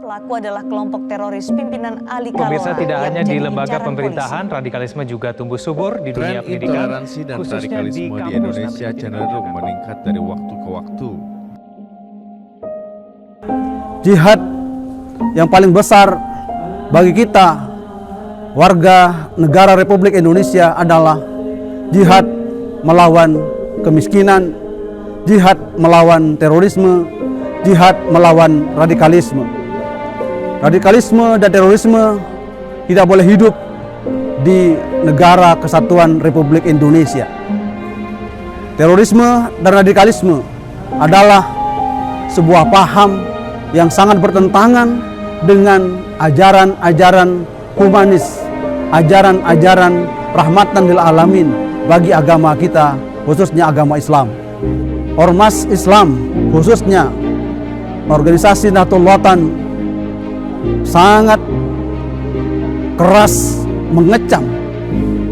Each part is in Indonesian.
pelaku adalah kelompok teroris pimpinan Ali Kalora. Pemirsa, tidak hanya di lembaga incaran pemerintahan, polisi. radikalisme juga tumbuh subur di dunia Tren pendidikan, intoleransi dan khususnya radikalisme di kampus. Indonesia cenderung meningkat dari waktu ke waktu. Jihad yang paling besar bagi kita warga negara Republik Indonesia adalah jihad melawan kemiskinan, jihad melawan terorisme, jihad melawan radikalisme. Radikalisme dan terorisme tidak boleh hidup di negara kesatuan Republik Indonesia. Terorisme dan radikalisme adalah sebuah paham yang sangat bertentangan dengan ajaran-ajaran humanis, ajaran-ajaran rahmatan lil alamin bagi agama kita, khususnya agama Islam. Ormas Islam, khususnya organisasi Nahdlatul Watan, sangat keras mengecam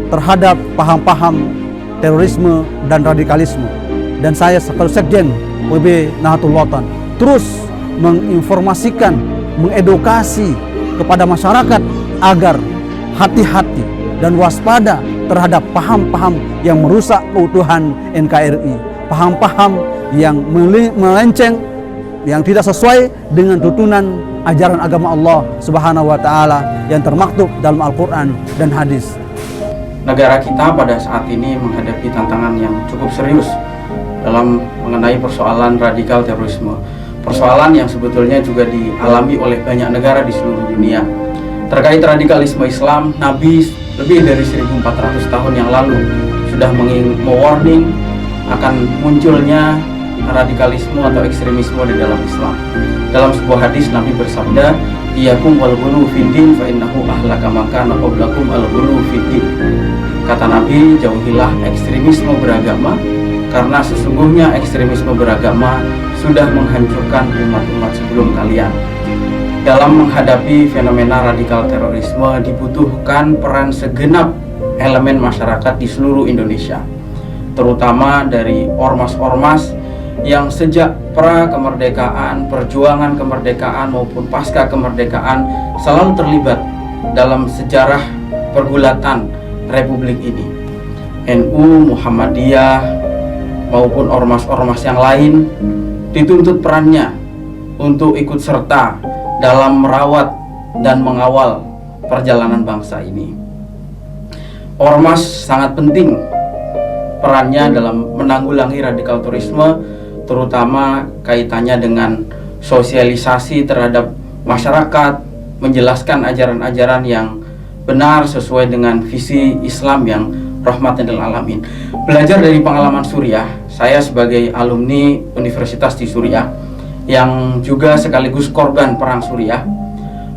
terhadap paham-paham terorisme dan radikalisme. Dan saya sebagai Sekjen PB Nahdlatul Watan terus menginformasikan, mengedukasi kepada masyarakat agar hati-hati dan waspada terhadap paham-paham yang merusak keutuhan NKRI, paham-paham yang melenceng, yang tidak sesuai dengan tuntunan ajaran agama Allah Subhanahu wa taala yang termaktub dalam Al-Qur'an dan hadis. Negara kita pada saat ini menghadapi tantangan yang cukup serius dalam mengenai persoalan radikal terorisme. Persoalan yang sebetulnya juga dialami oleh banyak negara di seluruh dunia. Terkait radikalisme Islam, Nabi lebih dari 1400 tahun yang lalu sudah mewarning akan munculnya radikalisme atau ekstremisme di dalam Islam. Dalam sebuah hadis Nabi bersabda, "Iyyakum wal ghulu fiddin fa innahu ahlaka man kana qablakum al ghulu fiddin." Kata Nabi, jauhilah ekstremisme beragama karena sesungguhnya ekstremisme beragama sudah menghancurkan umat-umat sebelum kalian. Dalam menghadapi fenomena radikal terorisme dibutuhkan peran segenap elemen masyarakat di seluruh Indonesia, terutama dari ormas-ormas yang sejak pra-kemerdekaan, perjuangan kemerdekaan maupun pasca kemerdekaan selalu terlibat dalam sejarah pergulatan Republik ini. NU, Muhammadiyah maupun ormas-ormas yang lain dituntut perannya untuk ikut serta dalam merawat dan mengawal perjalanan bangsa ini. Ormas sangat penting perannya dalam menanggulangi radikal terorisme, terutama kaitannya dengan sosialisasi terhadap masyarakat, menjelaskan ajaran-ajaran yang benar sesuai dengan visi Islam yang rahmatan lil alamin. Belajar dari pengalaman Suriah, saya sebagai alumni Universitas di Suriah yang juga sekaligus korban perang Suriah,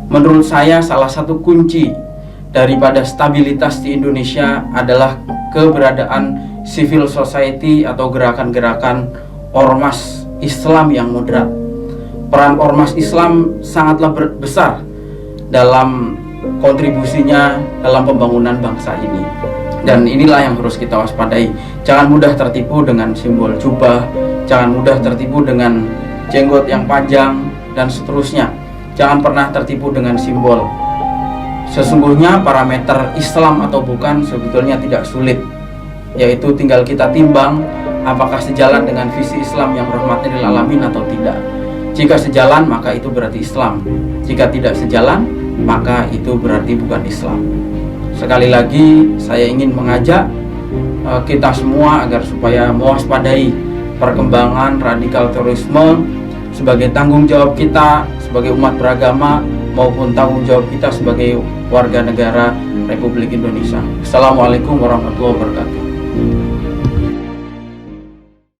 menurut saya salah satu kunci daripada stabilitas di Indonesia adalah keberadaan civil society atau gerakan-gerakan ormas Islam yang moderat. Peran ormas Islam sangatlah besar dalam kontribusinya dalam pembangunan bangsa ini. Dan inilah yang harus kita waspadai. Jangan mudah tertipu dengan simbol jubah, jangan mudah tertipu dengan jenggot yang panjang, dan seterusnya. Jangan pernah tertipu dengan simbol. Sesungguhnya parameter Islam atau bukan sebetulnya tidak sulit, yaitu tinggal kita timbang apakah sejalan dengan visi Islam yang rahmatan lil alamin atau tidak. Jika sejalan maka itu berarti Islam, jika tidak sejalan maka itu berarti bukan Islam. Sekali lagi saya ingin mengajak kita semua agar supaya mewaspadai perkembangan radikal terorisme sebagai tanggung jawab kita sebagai umat beragama maupun tanggung jawab kita sebagai warga negara Republik Indonesia. Assalamualaikum warahmatullahi wabarakatuh.